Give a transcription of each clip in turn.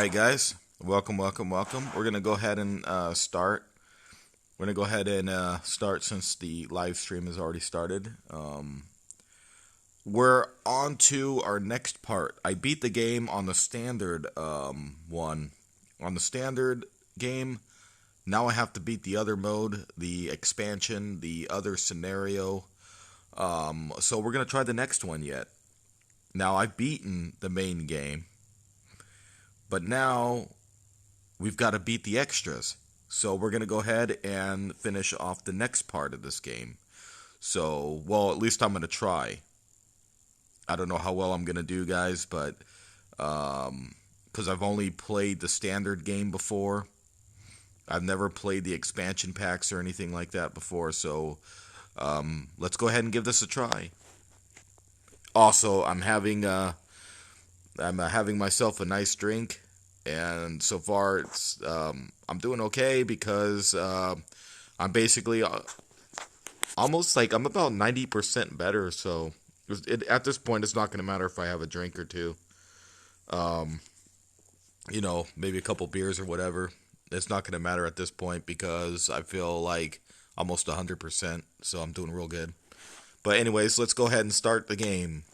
Alright guys, welcome. We're going to go ahead and start. We're going to go ahead and start since the live stream has already started. We're on to our next part. I beat the game on the standard one. On the standard game, now I have to beat the other mode, the expansion, the other scenario. So we're going to try the next one yet. Now, I've beaten the main game, but now we've got to beat the extras. So we're going to go ahead and finish off the next part of this game. So, well, at least I'm going to try. I don't know how well I'm going to do, guys, but because I've only played the standard game before. I've never played the expansion packs or anything like that before, so let's go ahead and give this a try. Also, I'm having myself a nice drink, and so far it's I'm doing okay because I'm basically almost like I'm about 90% better. So at this point, it's not going to matter if I have a drink or two. You know, maybe a couple beers or whatever. It's not going to matter at this point because I feel like almost 100%. So I'm doing real good. But anyways, let's go ahead and start the game.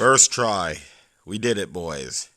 First try. We did it, boys.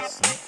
See?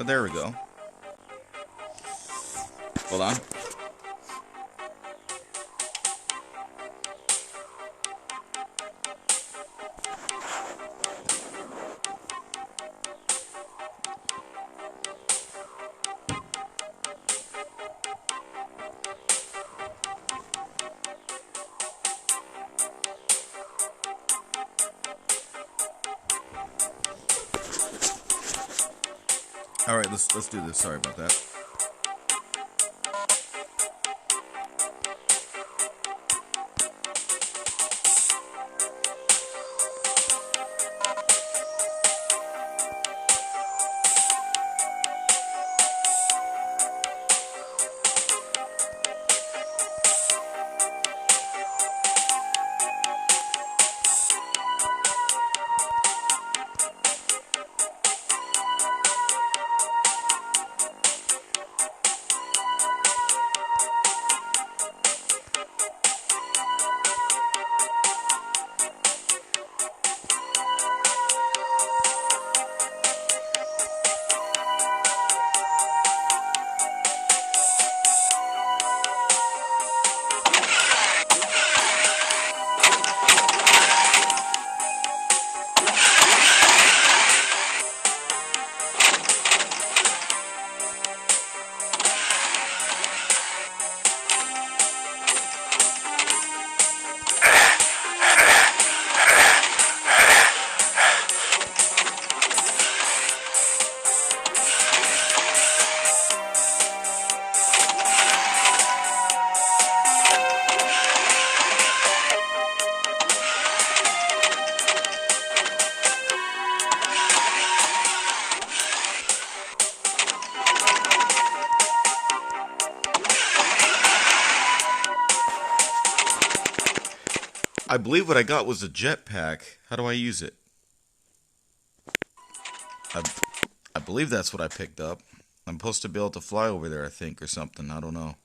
There we go. Hold on. All right, let's do this. Sorry about that. I believe what I got was a jetpack. How do I use it? I believe that's what I picked up. I'm supposed to be able to fly over there, I think, or something. I don't know.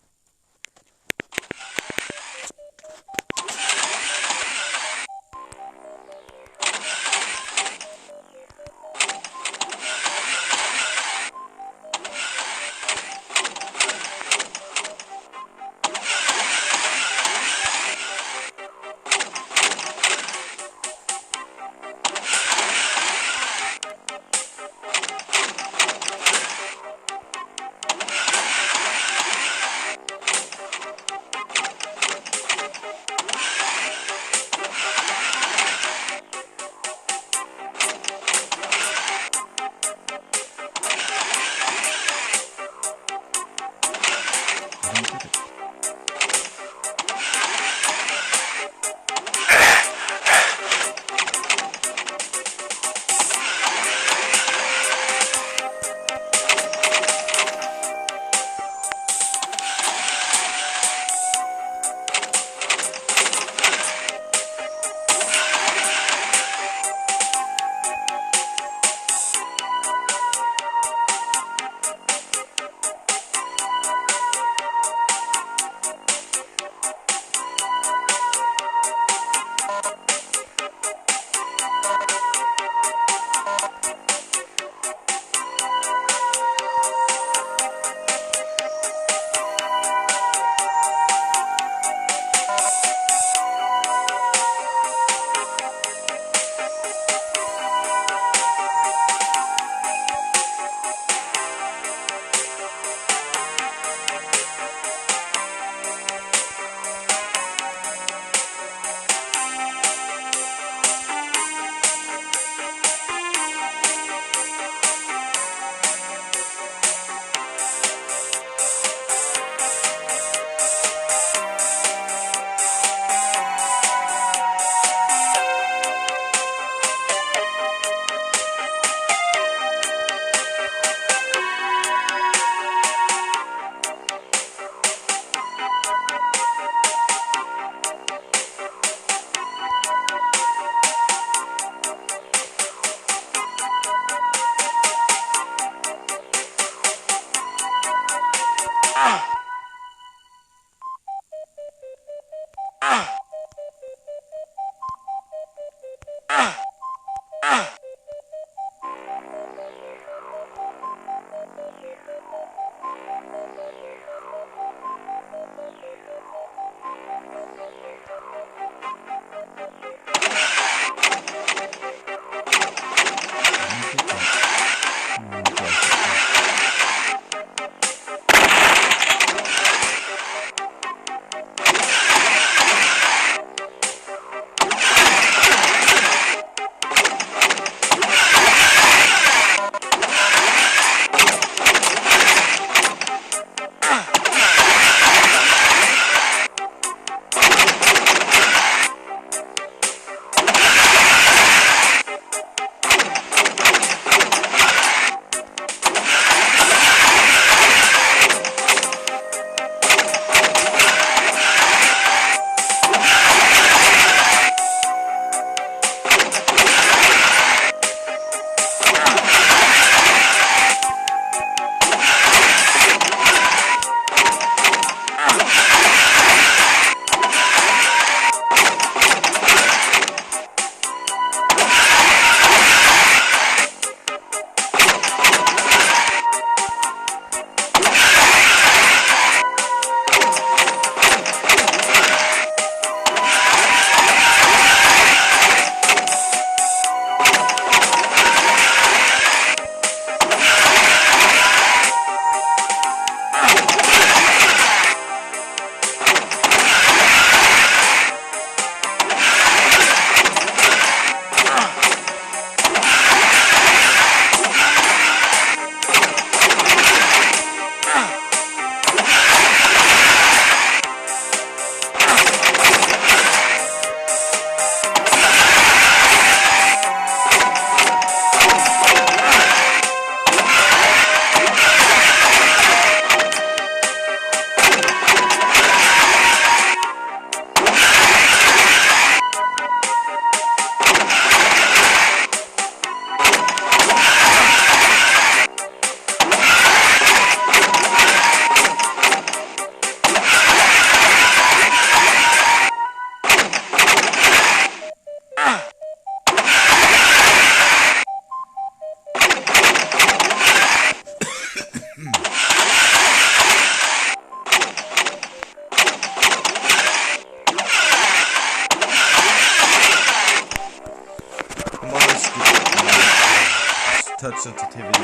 touch sensitivity.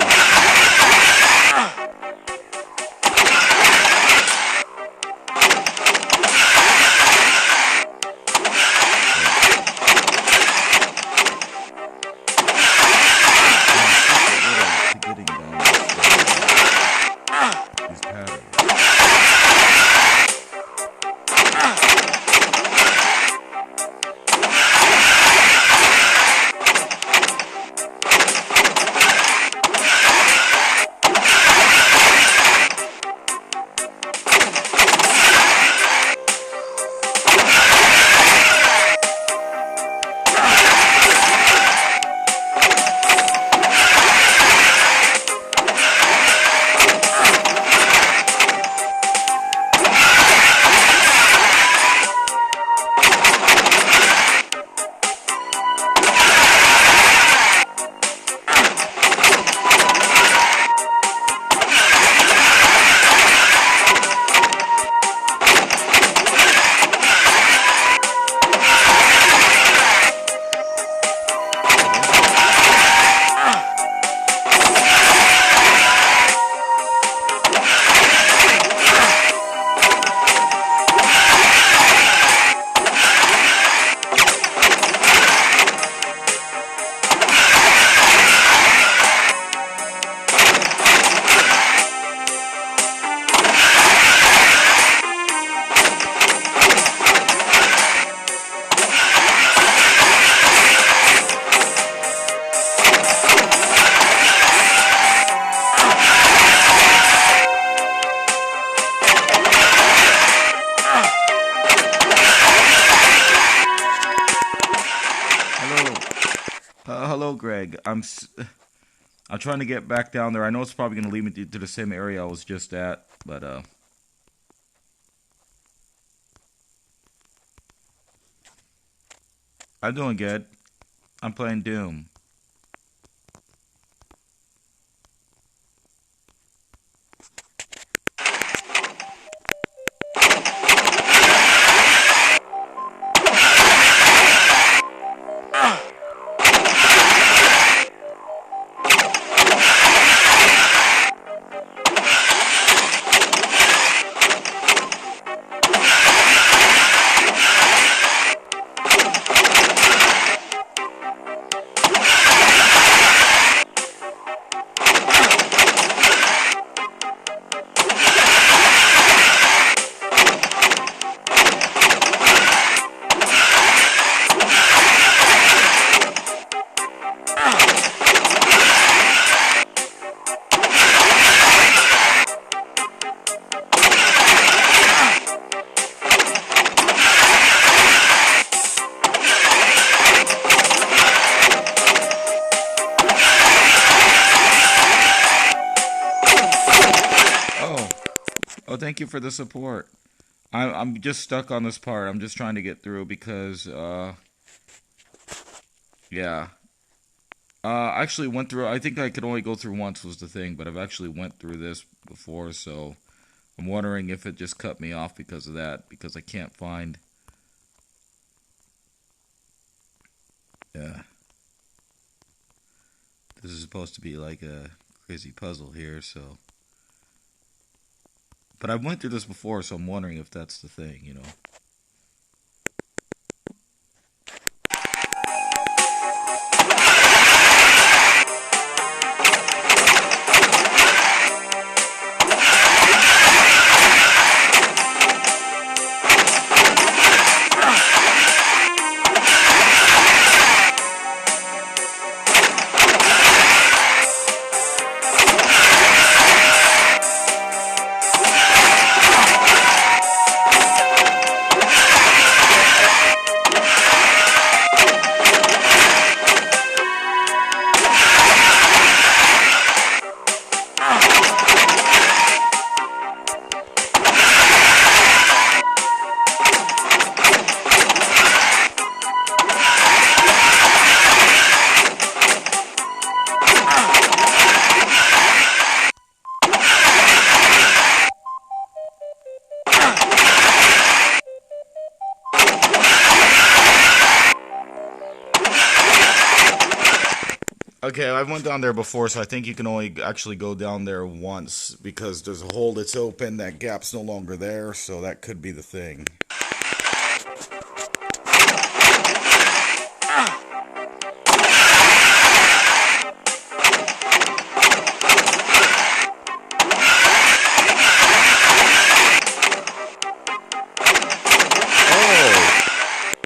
Hello, Greg. I'm trying to get back down there. I know it's probably going to lead me to the same area I was just at, but I'm doing good. I'm playing Doom. Oh, thank you for the support. I'm just stuck on this part. I'm just trying to get through because, yeah. I actually went through, I think I could only go through once was the thing, but I've actually went through this before, so I'm wondering if it just cut me off because of that, because I can't find, yeah. This is supposed to be like a crazy puzzle here, so. But I went through this before, so I'm wondering if that's the thing, you know. Okay, I went down there before, so I think you can only actually go down there once because there's a hole that's open. That gap's no longer there, so that could be the thing.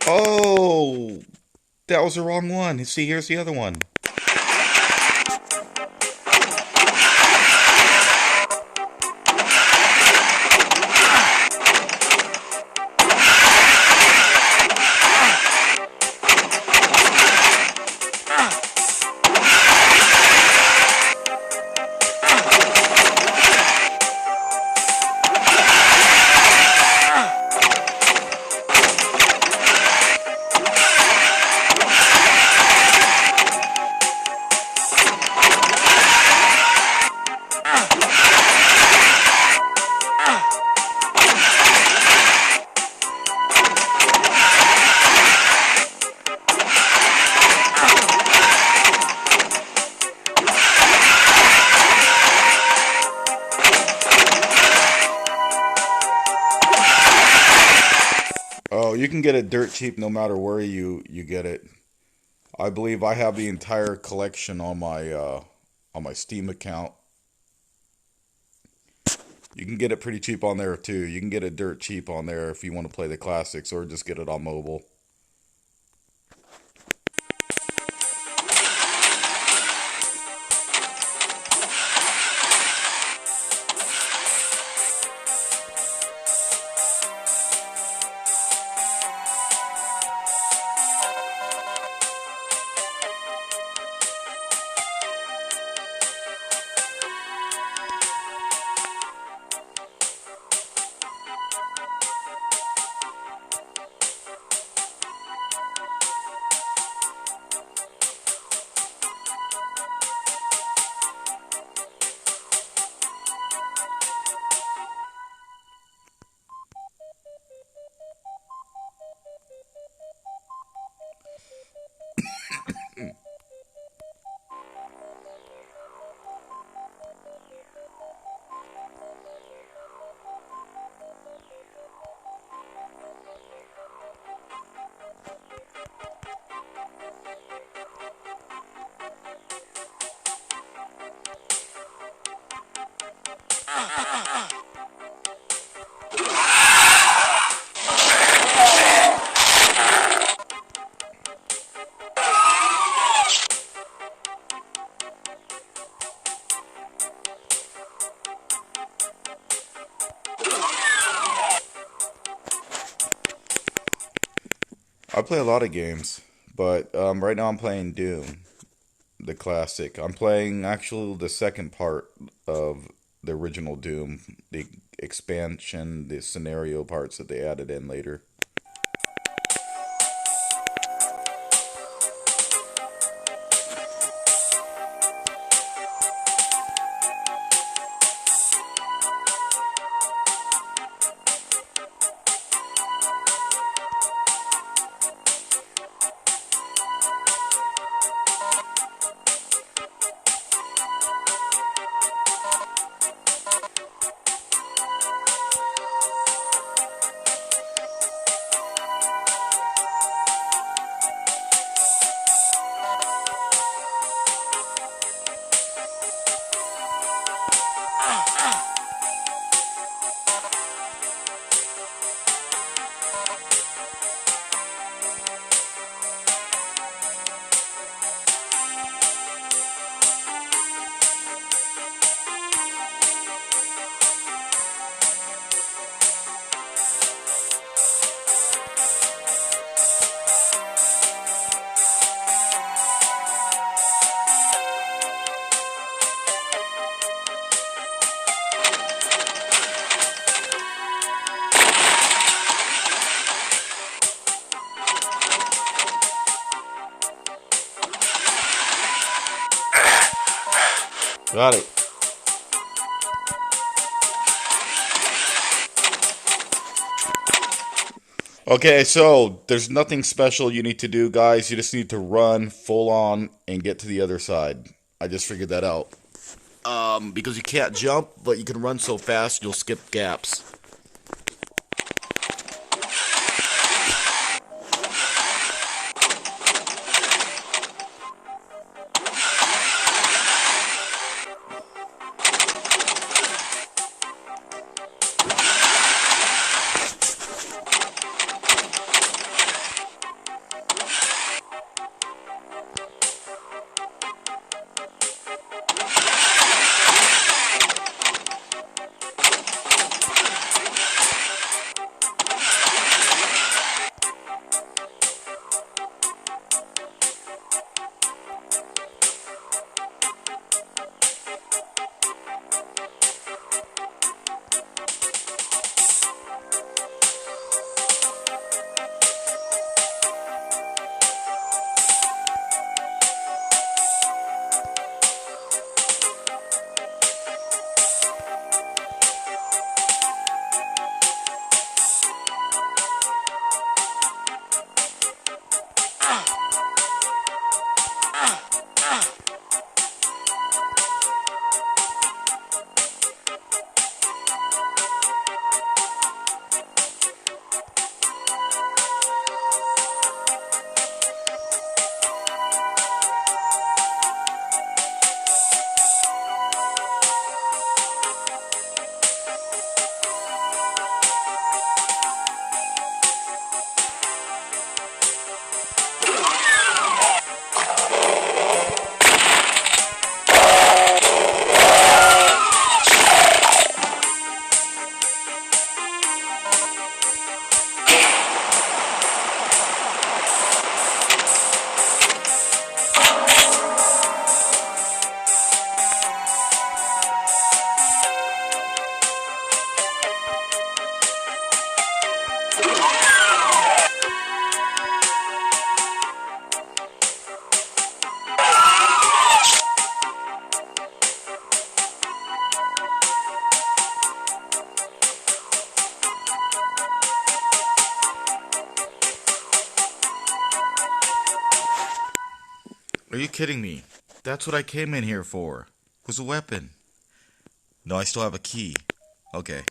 Oh, that was the wrong one. See, here's the other one. Oh, you can get it dirt cheap no matter where you get it. I believe I have the entire collection on my Steam account. You can get it pretty cheap on there too. You can get it dirt cheap on there if you want to play the classics or just get it on mobile. I play a lot of games, but right now I'm playing Doom, the classic. I'm playing actually the second part of the original Doom, the expansion, the scenario parts that they added in later. Got it. Okay, so there's nothing special you need to do, guys. You just need to run full on and get to the other side. I just figured that out. Because you can't jump, but you can run so fast you'll skip gaps. Are you kidding me? That's what I came in here for. Was a weapon. No, I still have a key. Okay.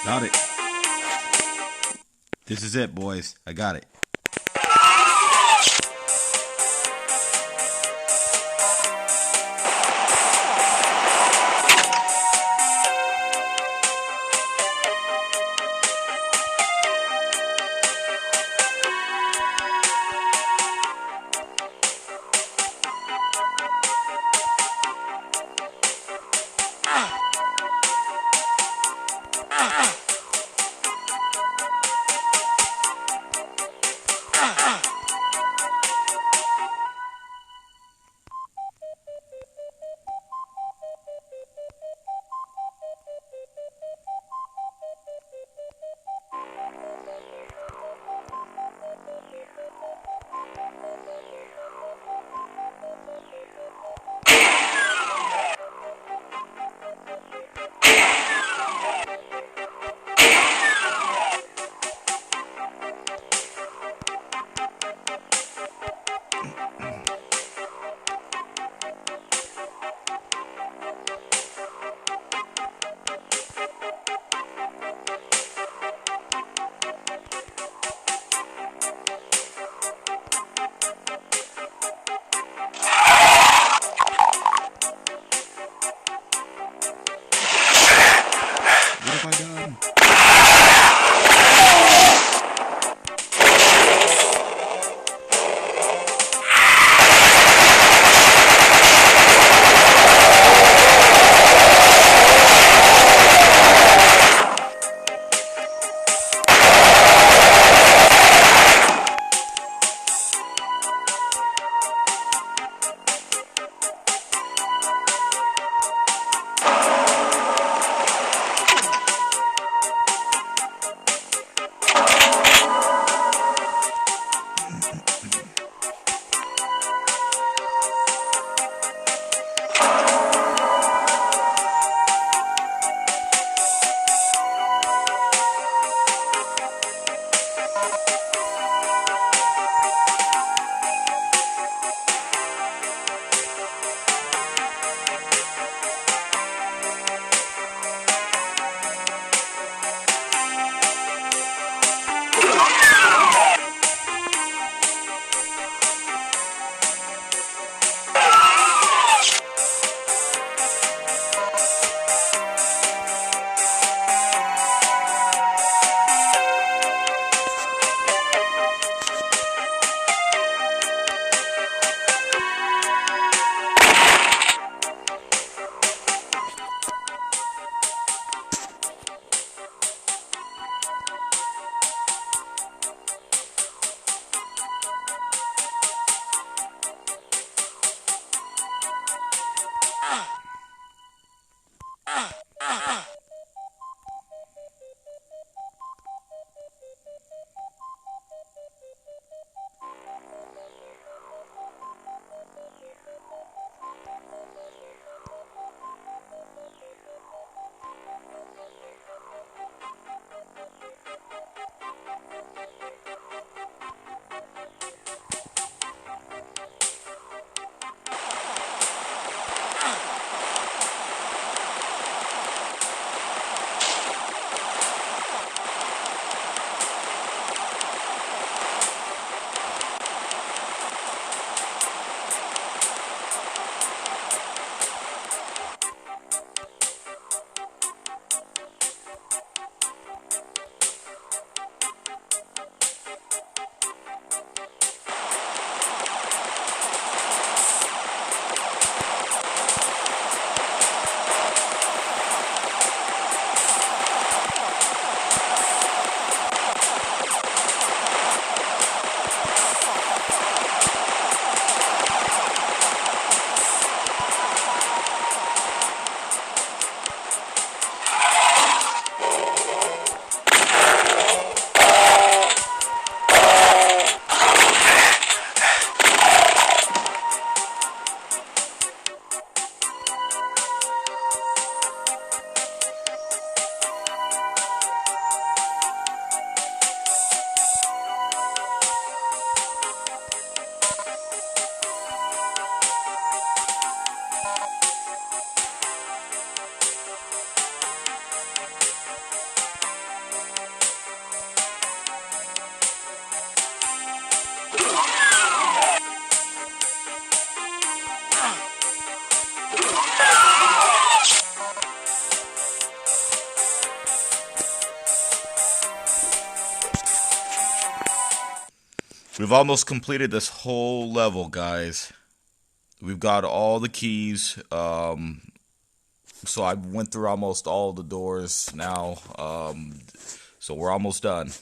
Got it. This is it, boys. I got it. We've almost completed this whole level, guys. We've got all the keys. So I went through almost all the doors now. So we're almost done.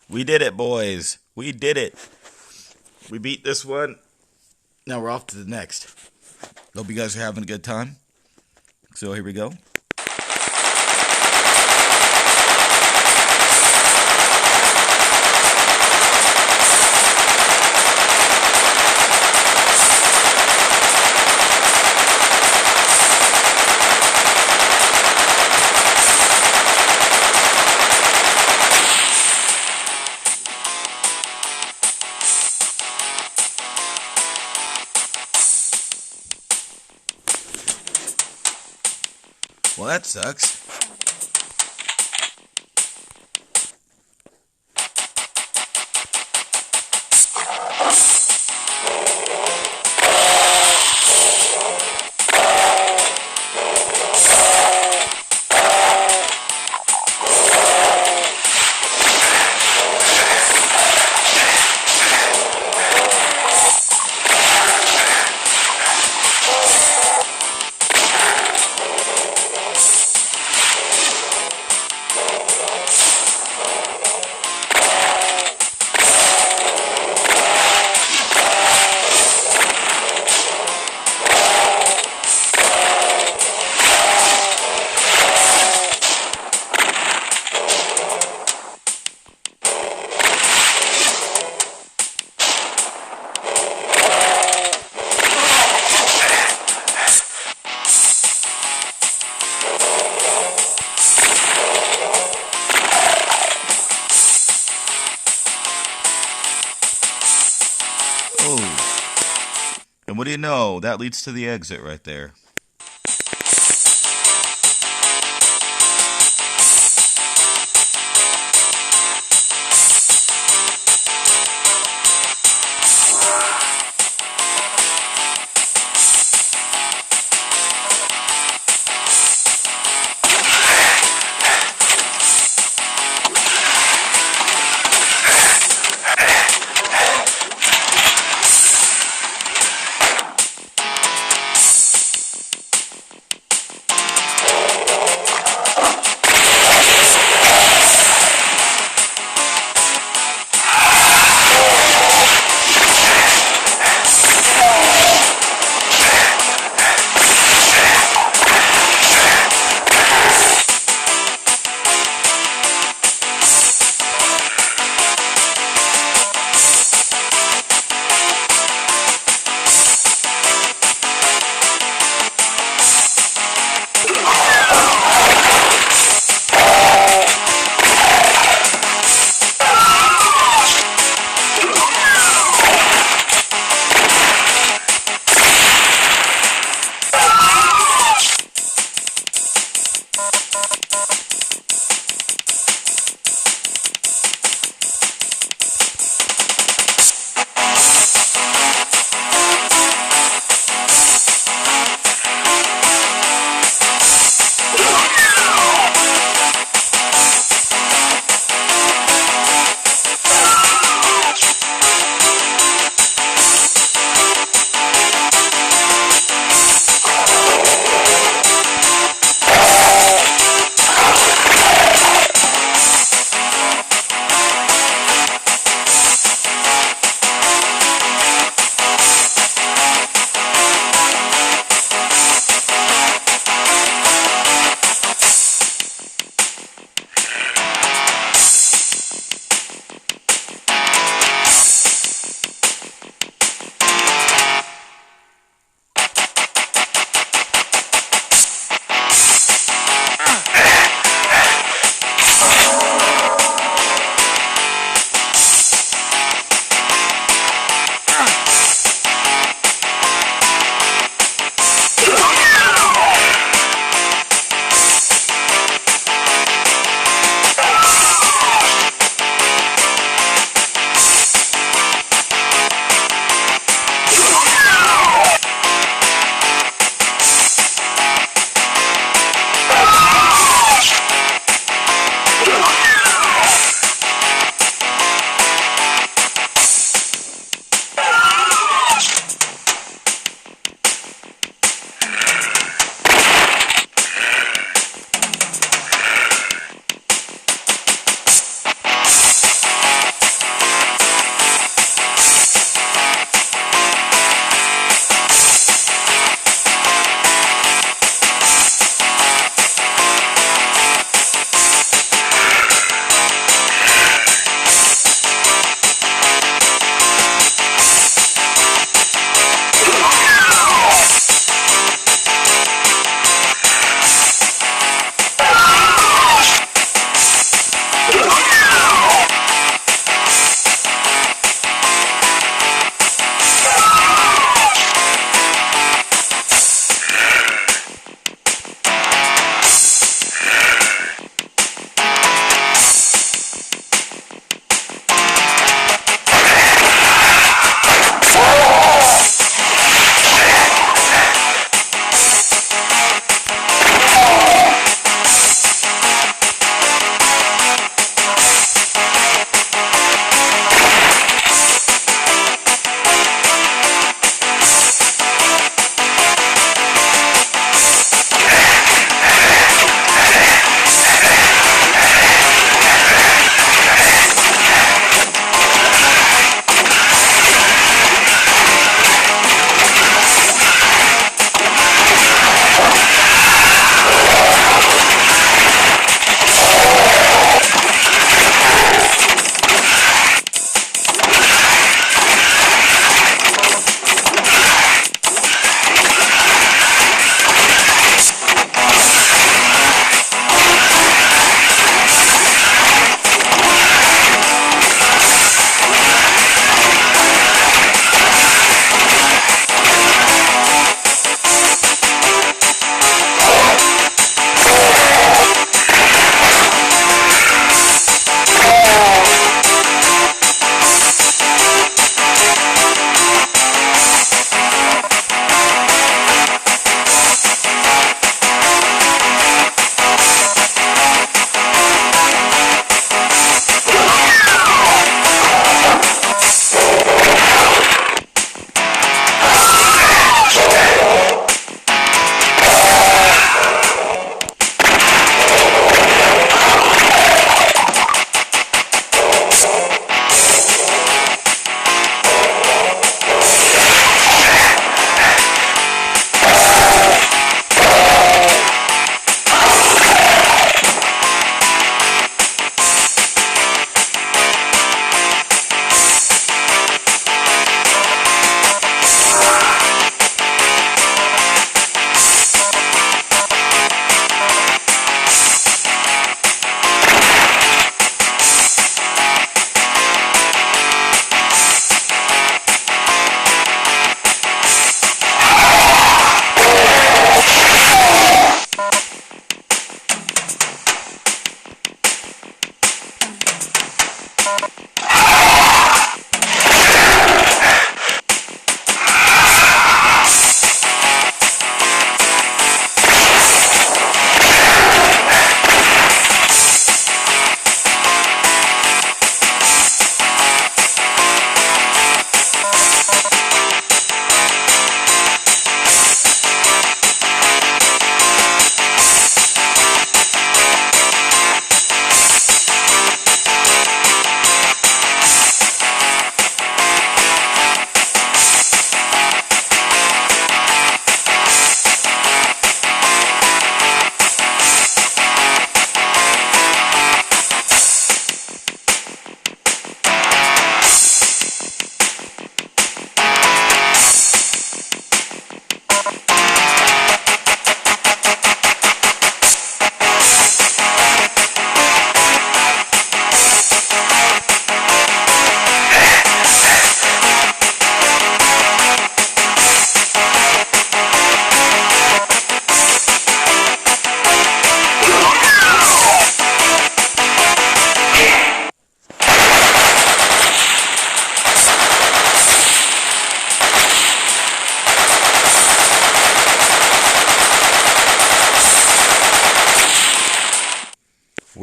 We did it, boys. We did it. We beat this one. Now we're off to the next. Hope you guys are having a good time. So here we go. Well, that sucks. Oh. And what do you know? That leads to the exit right there.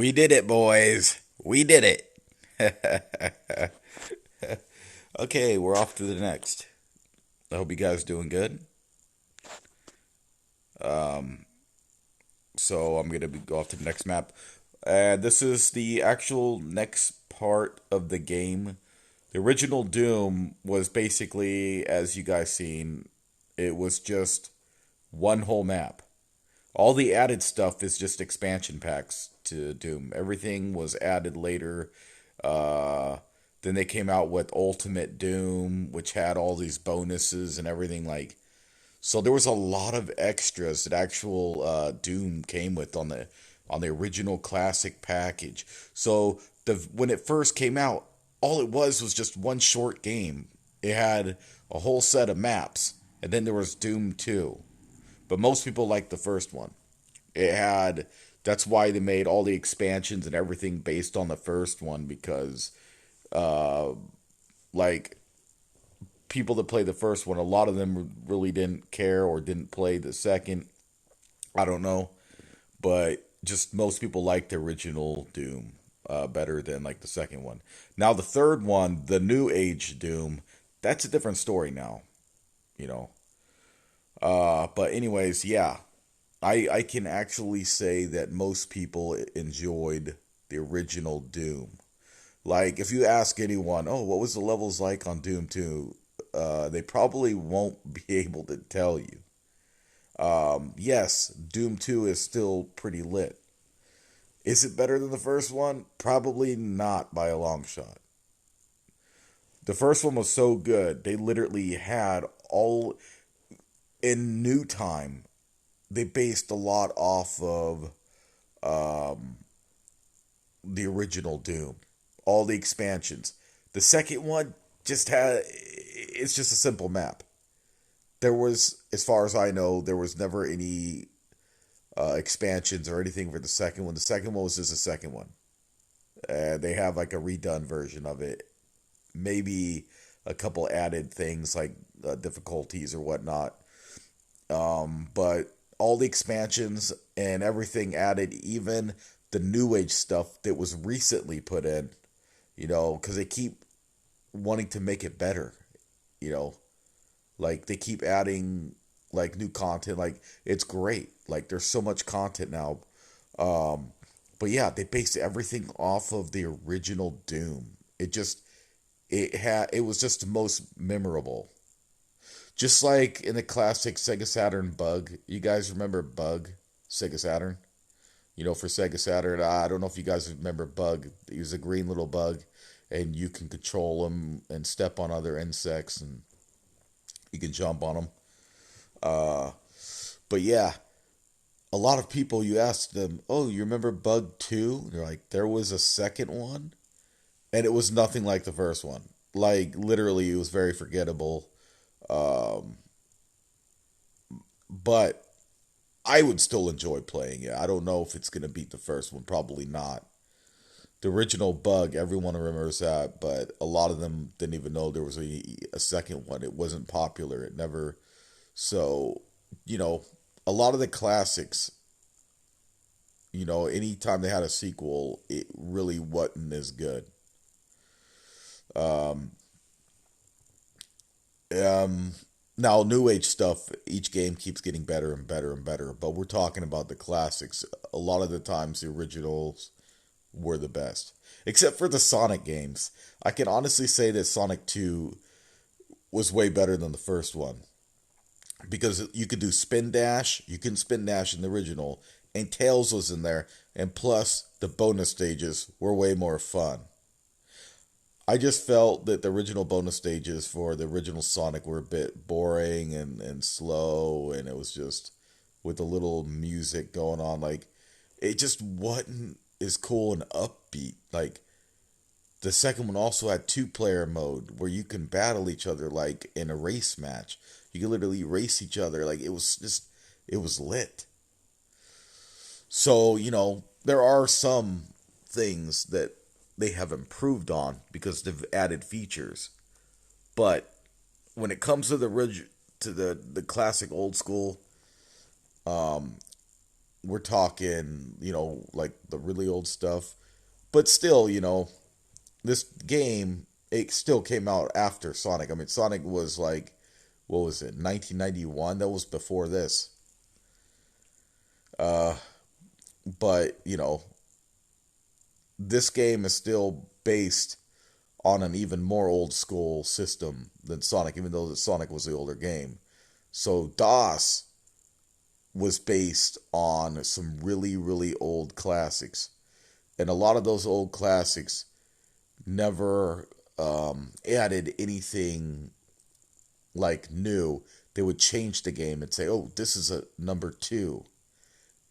We did it, boys. We did it. Okay, we're off to the next. I hope you guys doing good. Um, so I'm gonna go off to the next map. This is the actual next part of the game. The original Doom was basically, as you guys seen, it was just one whole map. All the added stuff is just expansion packs to Doom. Everything was added later. Uh, then they came out with Ultimate Doom, which had all these bonuses and everything like. So there was a lot of extras that actual Doom came with on the original classic package. So when it first came out, all it was just one short game. It had a whole set of maps, and then there was Doom 2. But most people liked the first one. It had That's why they made all the expansions and everything based on the first one because uh like people that played the first one, a lot of them really didn't care or didn't play the second. I don't know, but just most people liked the original Doom better than like the second one. Now the third one, the New Age Doom, that's a different story now, you know. But anyways, yeah, I can actually say that most people enjoyed the original Doom. Like if you ask anyone, oh, what was the levels like on Doom 2? They probably won't be able to tell you. Yes, Doom 2 is still pretty lit. Is it better than the first one? Probably not by a long shot. The first one was so good, they literally had all in new time. They based a lot off of um, the original Doom, all the expansions. The second one it's just a simple map. There was, as far as I know, there was never any expansions or anything for the second one. The second one was just the second one. They have like a redone version of it. Maybe a couple added things like difficulties or whatnot. But all the expansions and everything added, even the New Age stuff that was recently put in, because they keep wanting to make it better, you know, like they keep adding like new content. Like it's great. Like there's so much content now. Um, but yeah, they based everything off of the original Doom. It was just the most memorable. Just like in the classic Sega Saturn Bug. You guys remember Bug? Sega Saturn? For Sega Saturn, I don't know if you guys remember Bug. He was a green little bug, and you can control him and step on other insects, and you can jump on them. Uh, but yeah, a lot of people, you ask them, oh, you remember Bug 2? They're like, there was a second one, and it was nothing like the first one. Like, literally, it was very forgettable. Um, but I would still enjoy playing it. I don't know if it's going to beat the first one. Probably not. The original Bug, everyone remembers that, but a lot of them didn't even know there was a second one. It wasn't popular. It never. So, a lot of the classics, anytime they had a sequel, it really wasn't as good. Um, um, Now, New Age stuff, each game keeps getting better and better and better, but we're talking about the classics. A lot of the times, the originals were the best. Except for the Sonic games. I can honestly say that Sonic 2 was way better than the first one. Because you could do spin dash, you couldn't spin dash in the original, and Tails was in there, and plus the bonus stages were way more fun. I just felt that the original bonus stages for the original Sonic were a bit boring and slow, and it was just with a little music going on. Like, it just wasn't as cool and upbeat. Like, the second one also had two-player mode where you can battle each other like in a race match. You can literally race each other. Like, it was lit. So, there are some things that they have improved on because they've added features. But when it comes to the classic old school, um, we're talking, like the really old stuff. But still, this game, it still came out after Sonic. I mean, Sonic was like, what was it, 1991? That was before this. Uh, but, this game is still based on an even more old school system than Sonic, even though Sonic was the older game. So DOS was based on some really, really old classics. And a lot of those old classics never added anything like new. They would change the game and say, oh, this is a number two.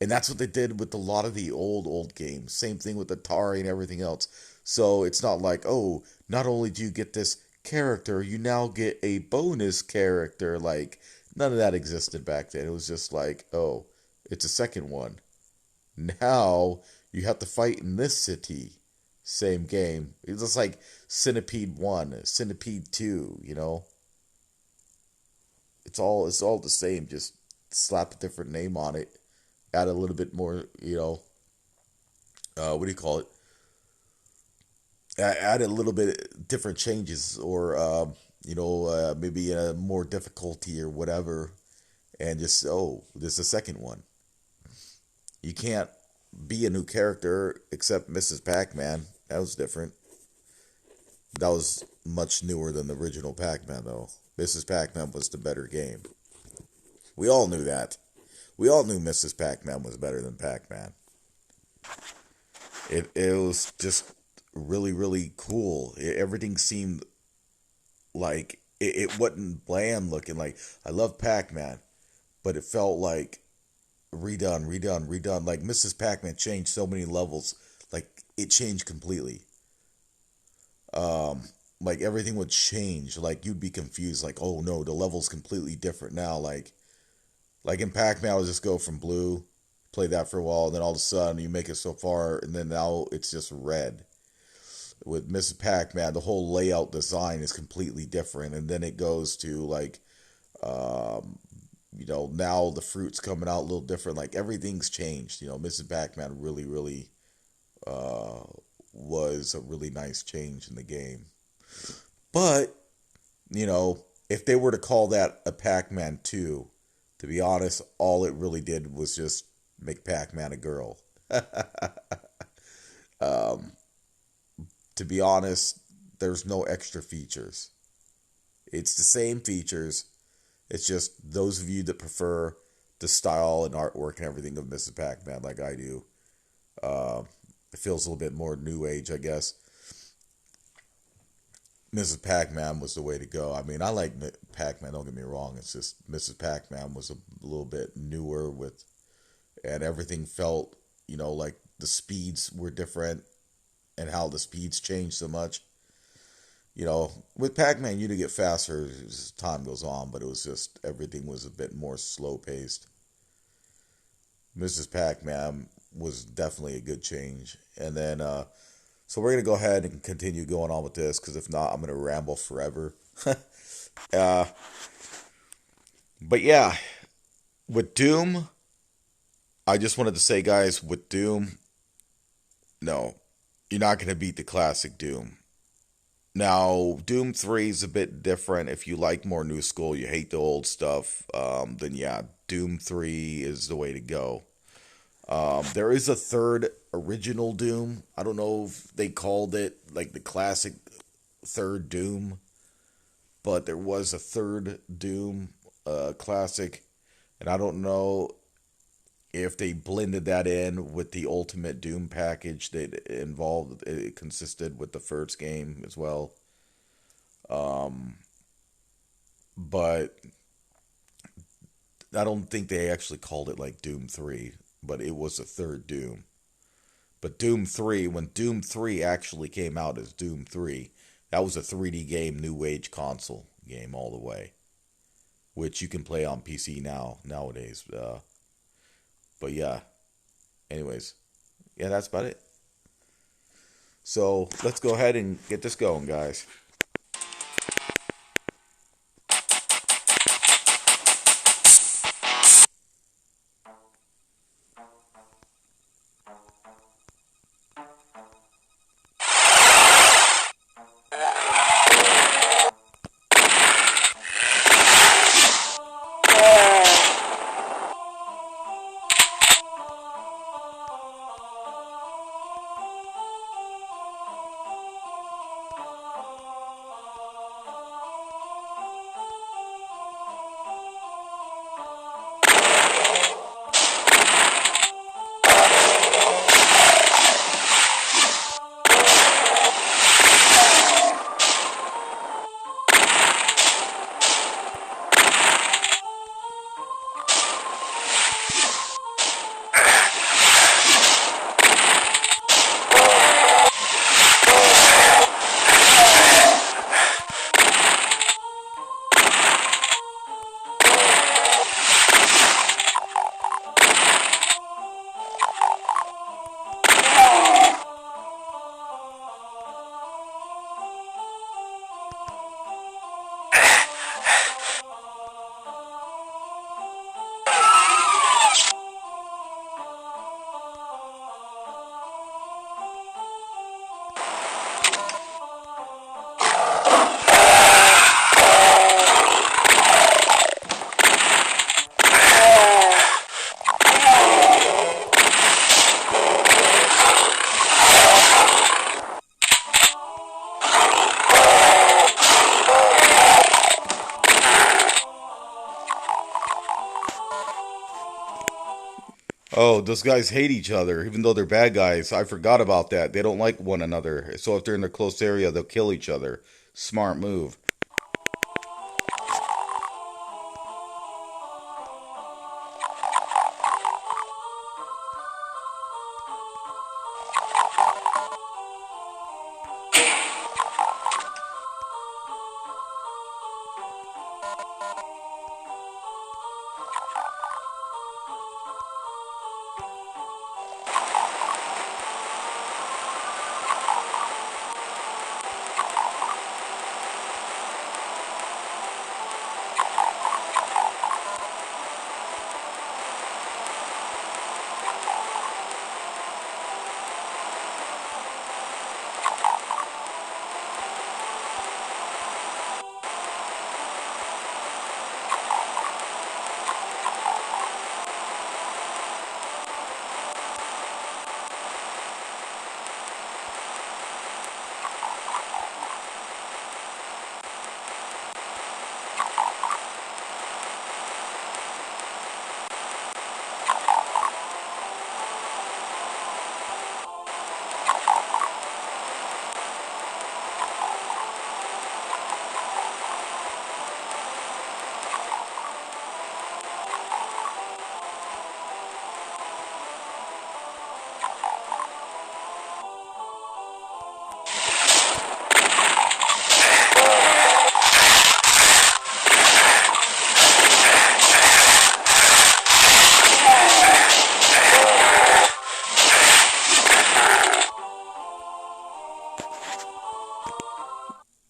And that's what they did with a lot of the old games. Same thing with Atari and everything else. So it's not like, oh, not only do you get this character, you now get a bonus character. Like, none of that existed back then. It was just like, oh, it's a second one. Now you have to fight in this city. Same game. It's just like Centipede 1, Centipede 2, It's all the same, just slap a different name on it. Add a little bit more, what do you call it? Add a little bit different changes, or maybe a more difficulty or whatever, and just, oh, there's a second one. You can't be a new character except Mrs. Pac-Man. That was different. That was much newer than the original Pac-Man, though. Mrs. Pac-Man was the better game. We all knew that. We all knew Mrs. Pac-Man was better than Pac-Man. It was just really, really cool. Everything seemed like it wasn't bland looking. Like, I love Pac-Man, but it felt like redone. Like, Mrs. Pac-Man changed so many levels. Like, it changed completely. Like, everything would change. Like, you'd be confused. Like, oh no, the level's completely different now. Like in Pac-Man, I would just go from blue, play that for a while, and then all of a sudden you make it so far, and then now it's just red. With Mrs. Pac-Man, the whole layout design is completely different, and then it goes to like, now the fruit's coming out a little different. Like, everything's changed. Mrs. Pac-Man really, really was a really nice change in the game. But, if they were to call that a Pac-Man 2, to be honest, all it really did was just make Pac-Man a girl. To be honest, there's no extra features. It's the same features. It's just those of you that prefer the style and artwork and everything of Mrs. Pac-Man like I do. It feels a little bit more new age, I guess. Mrs. Pac-Man was the way to go. I mean, I like Pac-Man, don't get me wrong. It's just Mrs. Pac-Man was a little bit newer and everything felt, like the speeds were different and how the speeds changed so much. With Pac-Man, you do get faster as time goes on, but it was just, everything was a bit more slow-paced. Mrs. Pac-Man was definitely a good change. And then, so we're going to go ahead and continue going on with this, because if not, I'm going to ramble forever. But yeah, with Doom, I just wanted to say, guys, with Doom, no, you're not going to beat the classic Doom. Now, Doom 3 is a bit different. If you like more new school, you hate the old stuff, then yeah, Doom 3 is the way to go. There is a third original Doom. I don't know if they called it like the classic third Doom, but there was a third Doom classic, and I don't know if they blended that in with the Ultimate Doom package that it consisted with the first game as well. But I don't think they actually called it like Doom 3, but it was a third Doom. But Doom 3, when Doom 3 actually came out as Doom 3, that was a 3D game, new age console game all the way, which you can play on PC nowadays. But yeah, anyways, yeah, that's about it. So let's go ahead and get this going, guys. Oh, those guys hate each other, even though they're bad guys. I forgot about that. They don't like one another. So if they're in a close area, they'll kill each other. Smart move.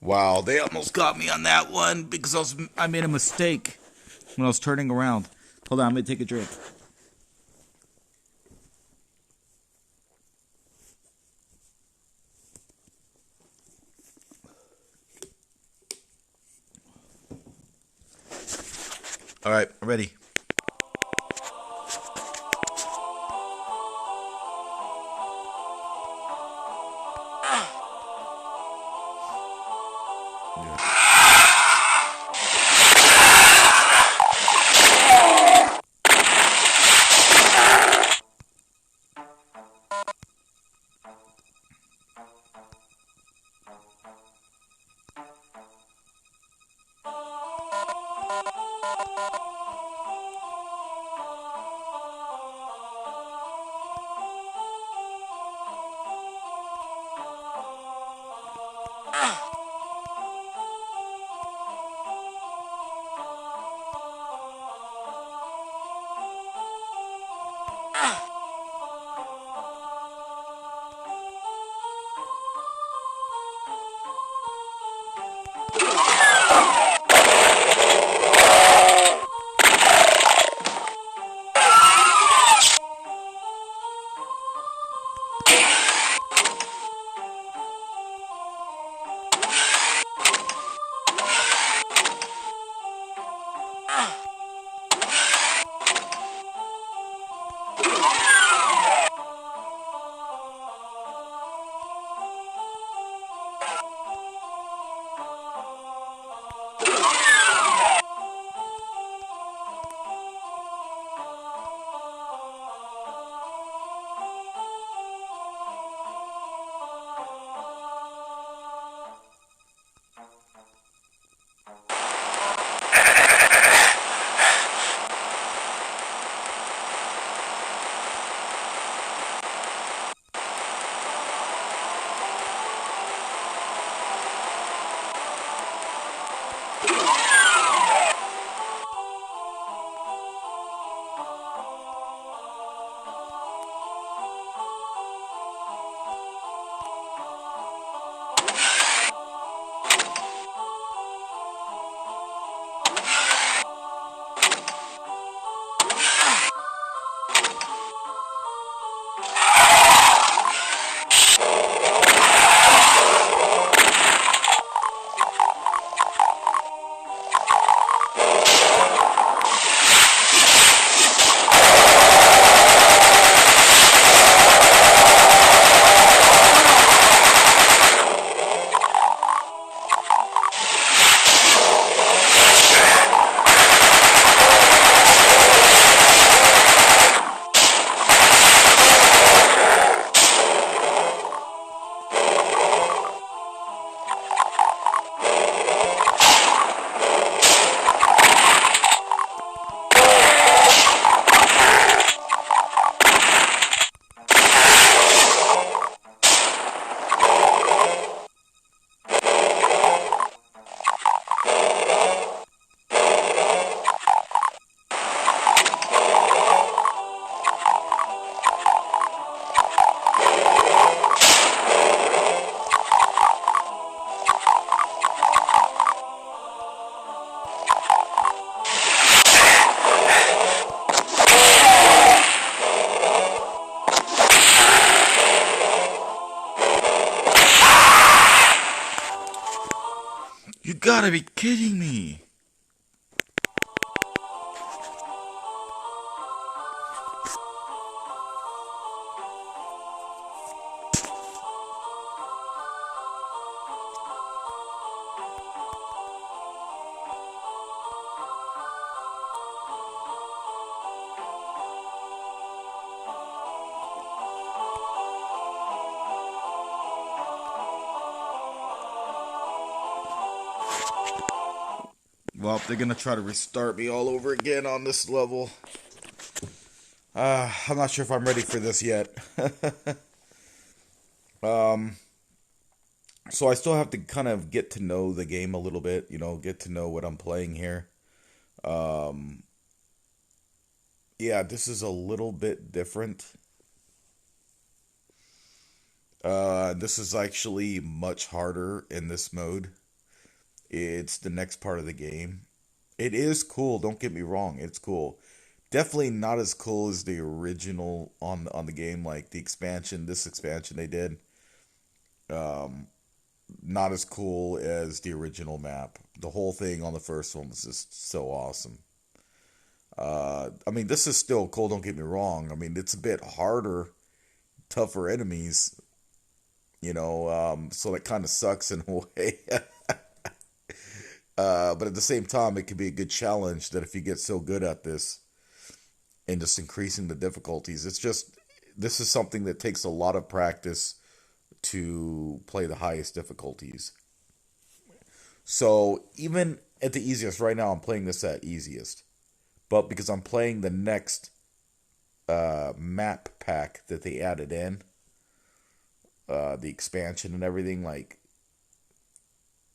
Wow, they almost got me on that one because I made a mistake when I was turning around. Hold on, I'm gonna take a drink. All right, I'm ready. gotta be kidding me. Well, they're gonna try to restart me all over again on this level. I'm not sure if I'm ready for this yet. So I still have to kind of get to know the game a little bit, get to know what I'm playing here. Yeah, this is a little bit different. This is actually much harder in this mode. It's the next part of the game. It is cool, don't get me wrong, it's cool. Definitely not as cool as the original on the game, like this expansion they did. Not as cool as the original map. The whole thing on the first one was just so awesome. I mean, this is still cool, don't get me wrong. I mean, it's a bit harder, tougher enemies, so that kind of sucks in a way. But at the same time, it can be a good challenge that if you get so good at this and just increasing the difficulties, this is something that takes a lot of practice to play the highest difficulties. So even at the easiest, right now I'm playing this at easiest. But because I'm playing the next map pack that they added in, the expansion and everything,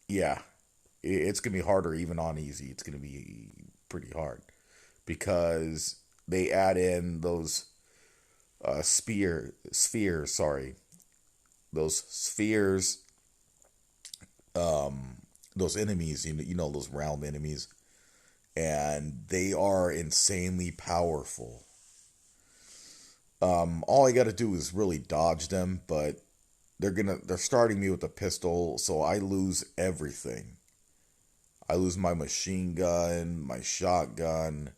yeah, it's going to be harder even on easy. It's going to be pretty hard because they add in those spheres, sorry. Those spheres, those enemies, those round enemies, and they are insanely powerful. All I got to do is really dodge them, but they're starting me with a pistol, so I lose everything. I lose my machine gun, my shotgun,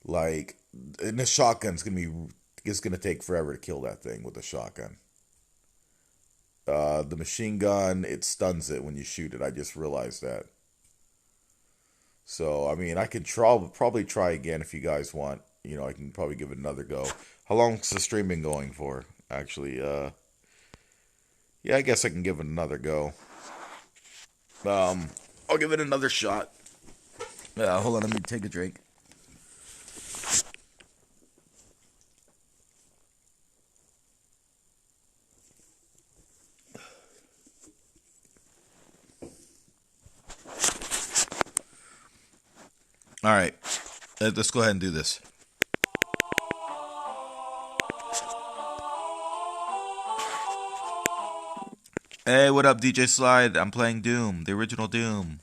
and the shotgun's it's gonna take forever to kill that thing with a shotgun. The machine gun, it stuns it when you shoot it. I just realized that. So, I mean, I could probably try again if you guys want. I can probably give it another go. How long's the stream been going for? Actually, yeah, I guess I can give it another go. I'll give it another shot. Hold on, let me take a drink. Alright, let's go ahead and do this. Hey, what up, DJ Slide? I'm playing Doom, the original Doom.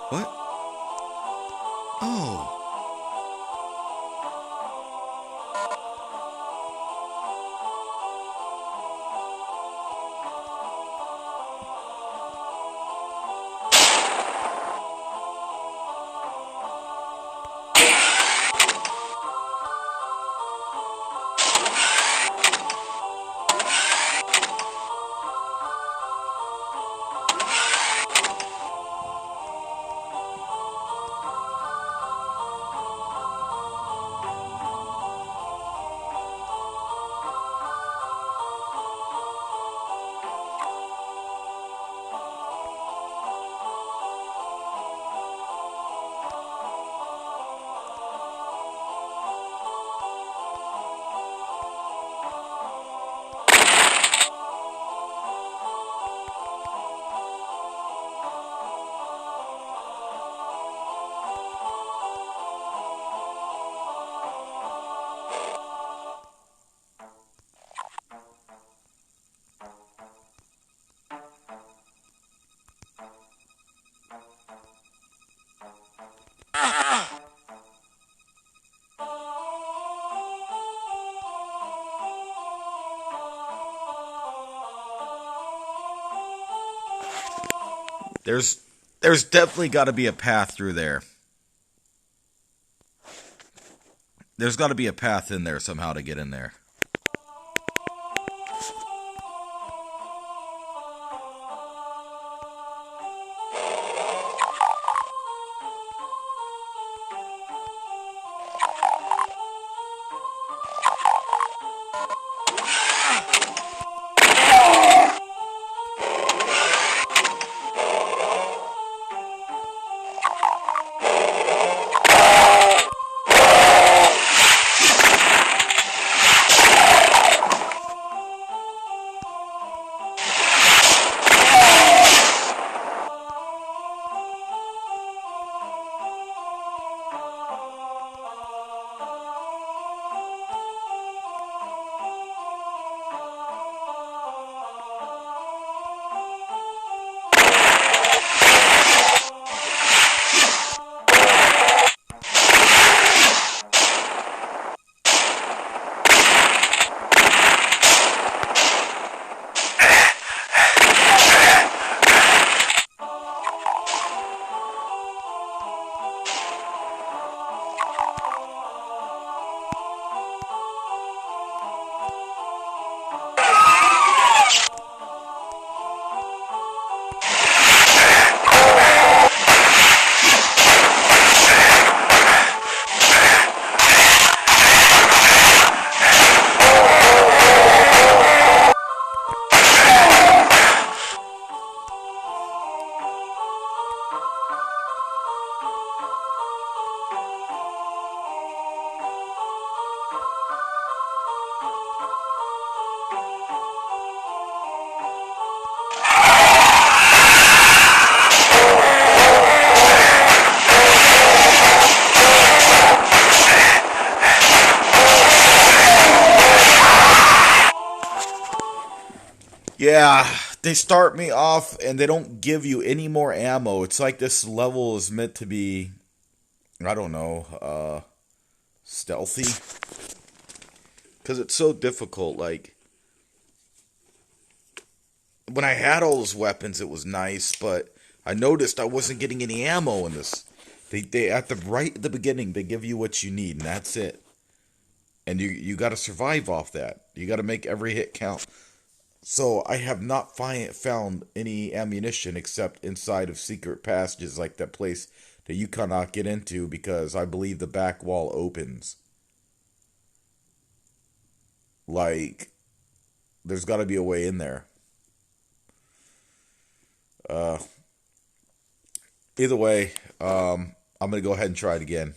What? Oh. There's there's definitely got to be a path through there. There's got to be a path in there somehow to get in there. Yeah, they start me off and they don't give you any more ammo. It's like this level is meant to be, I don't know, stealthy. Because it's so difficult. Like, when I had all those weapons, it was nice, but I noticed I wasn't getting any ammo in this. They at the beginning, they give you what you need, and that's it. And you got to survive off that. You got to make every hit count. So I have not found any ammunition except inside of secret passages like that place that you cannot get into because I believe the back wall opens. Like, there's got to be a way in there. Either way, I'm going to go ahead and try it again.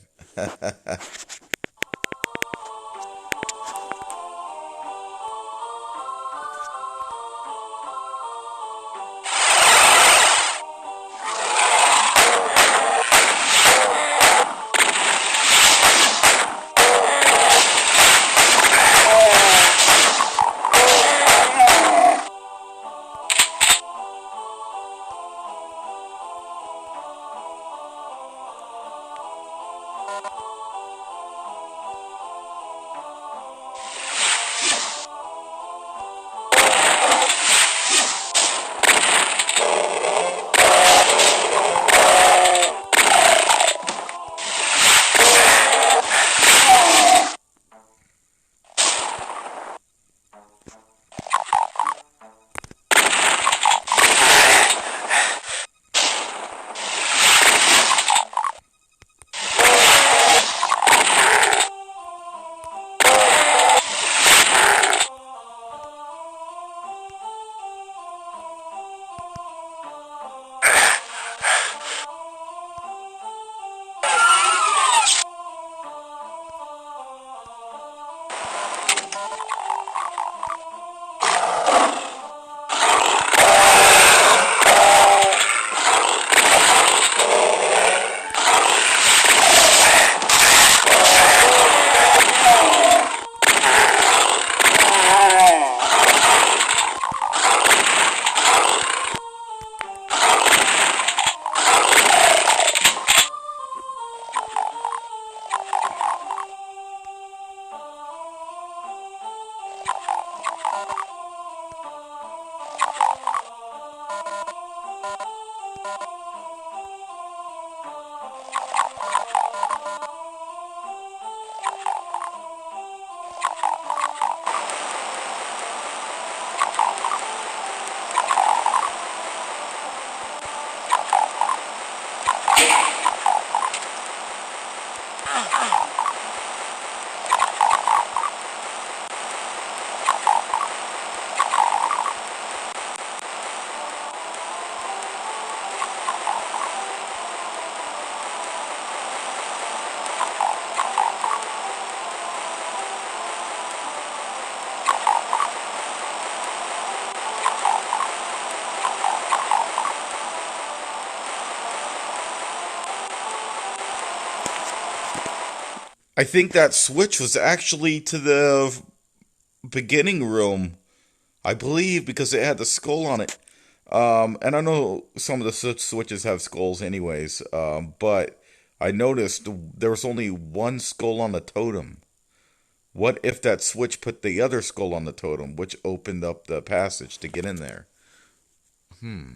I think that switch was actually to the beginning room. I believe because it had the skull on it. And I know some of the switches have skulls anyways, but I noticed there was only one skull on the totem. What if that switch put the other skull on the totem, which opened up the passage to get in there? Hmm.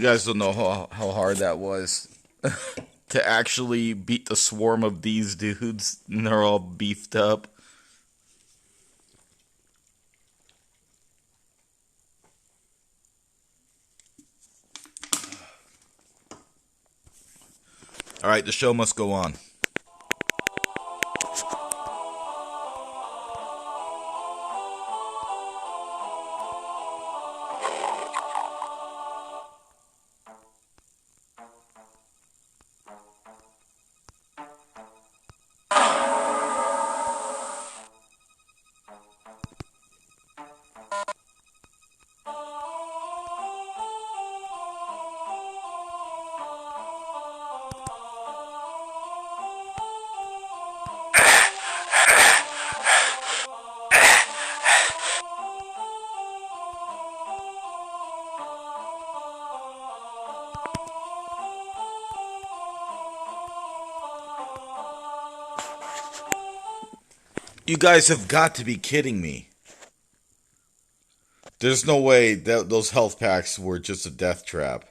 You guys don't know how hard that was to actually beat the swarm of these dudes, and they're all beefed up. Alright, the show must go on. You guys have got to be kidding me. There's no way that those health packs were just a death trap.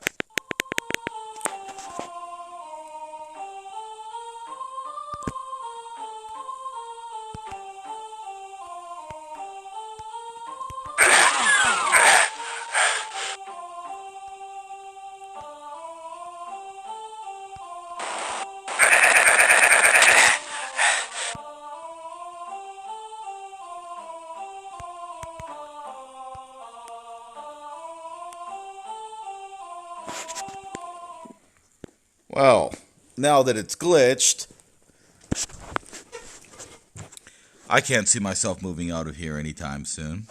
Well, now that it's glitched, I can't see myself moving out of here anytime soon.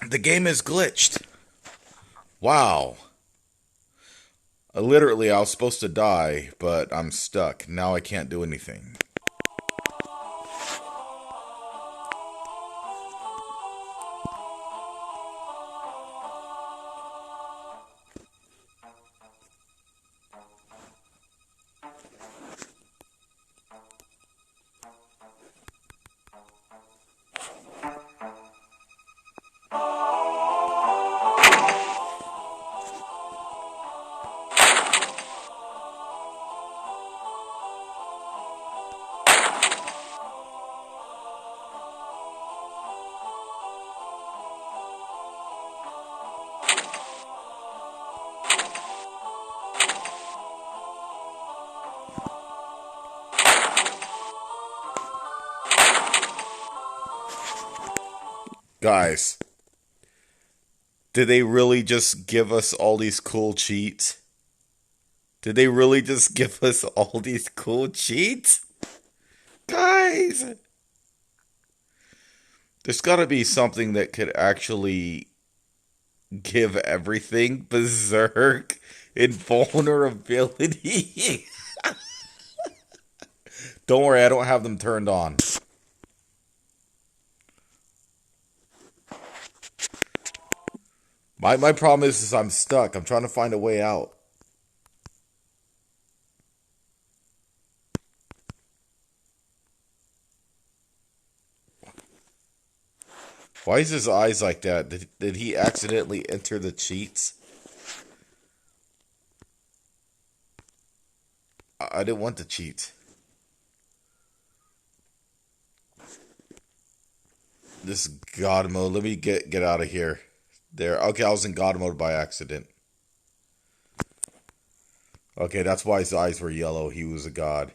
The game is glitched. Wow. Literally, I was supposed to die, but I'm stuck. Now I can't do anything. Guys, did they really just give us all these cool cheats? Did they really just give us all these cool cheats? Guys! There's gotta be something that could actually give everything berserk invulnerability. Don't worry, I don't have them turned on. My problem is I'm stuck. I'm trying to find a way out. Why is his eyes like that? Did he accidentally enter the cheats? I didn't want the cheats. This God mode. Let me get out of here. There. Okay, I was in God mode by accident. Okay, that's why his eyes were yellow. He was a god.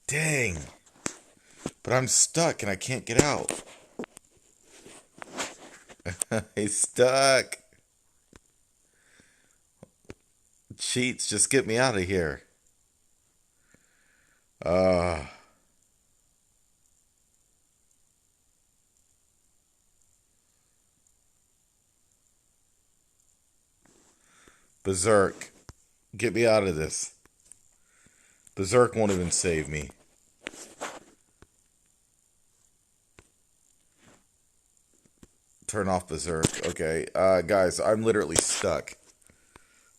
Dang. But I'm stuck and I can't get out. He's stuck. Cheats, just get me out of here. Uh Berserk. Get me out of this. Berserk won't even save me. Turn off Berserk. Okay. Guys, I'm literally stuck.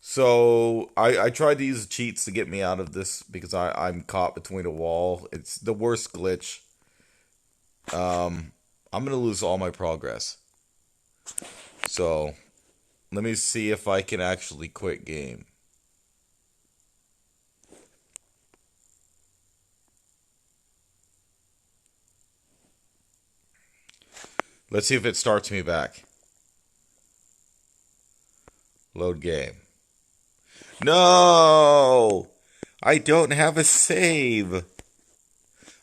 So, I tried to use cheats to get me out of this because I'm caught between a wall. It's the worst glitch. I'm going to lose all my progress. So, let me see if I can actually quit game. Let's see if it starts me back. Load game. No! I don't have a save.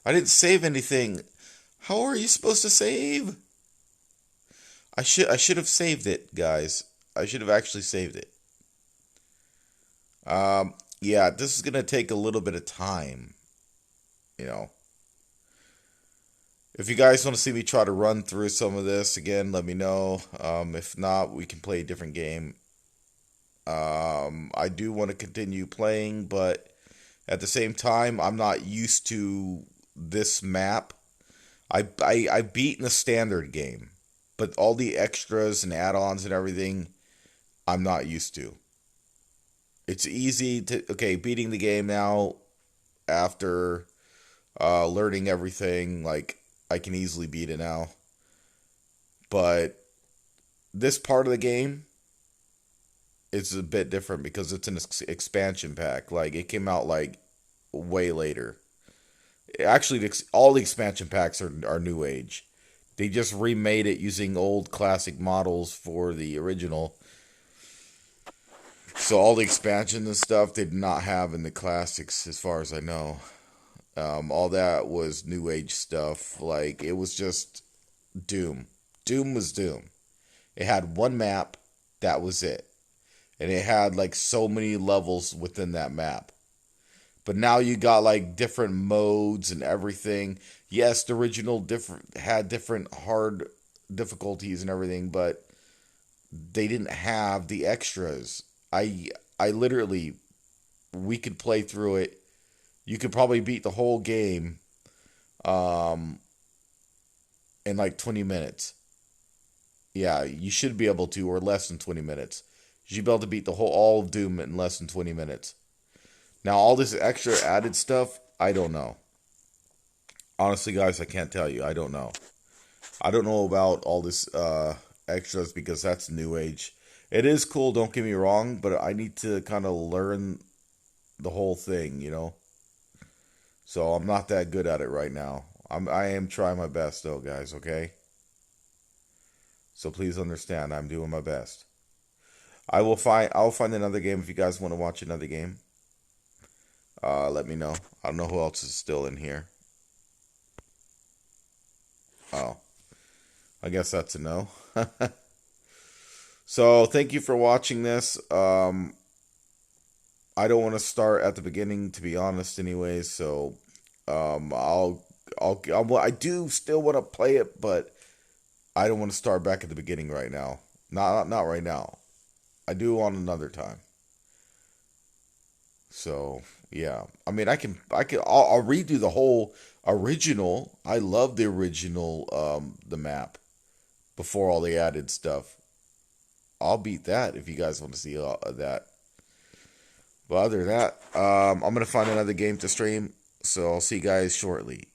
I didn't save anything. How are you supposed to save? I should have saved it, guys. I should have actually saved it. Yeah, this is gonna take a little bit of time. You know. If you guys want to see me try to run through some of this again, let me know. If not, we can play a different game. I do want to continue playing, but at the same time, I'm not used to this map. I beat in the standard game, but all the extras and add-ons and everything, I'm not used to. It's easy to, okay, beating the game now after learning everything, like, I can easily beat it now. But this part of the game, it's a bit different because it's an expansion pack. Like, it came out, like, way later. Actually, all the expansion packs are new age. They just remade it using old classic models for the original. So all the expansion and stuff they did not have in the classics, as far as I know. All that was new age stuff. Like, it was just Doom. Doom was Doom. It had one map. That was it. And it had, like, so many levels within that map. But now you got, like, different modes and everything. Yes, the original had different hard difficulties and everything, but they didn't have the extras. I literally, we could play through it. You could probably beat the whole game in like 20 minutes. Yeah, you should be able to, or less than 20 minutes. You should be able to beat all of Doom in less than 20 minutes. Now, all this extra added stuff, I don't know. Honestly, guys, I can't tell you. I don't know. I don't know about all this extras because that's new age. It is cool, don't get me wrong, but I need to kind of learn the whole thing, you know? So I'm not that good at it right now. I am trying my best, though, guys, okay? So please understand, I'm doing my best. I'll find another game if you guys want to watch another game. Let me know. I don't know who else is still in here. Oh. I guess that's a no. So, thank you for watching this. I don't want to start at the beginning, to be honest, anyways. So, I do still want to play it, but I don't want to start back at the beginning right now. Not right now. I do on another time. So, yeah. I mean, I'll redo the whole original. I love the original, the map before all the added stuff. I'll beat that if you guys want to see that. But other than that, I'm going to find another game to stream. So I'll see you guys shortly.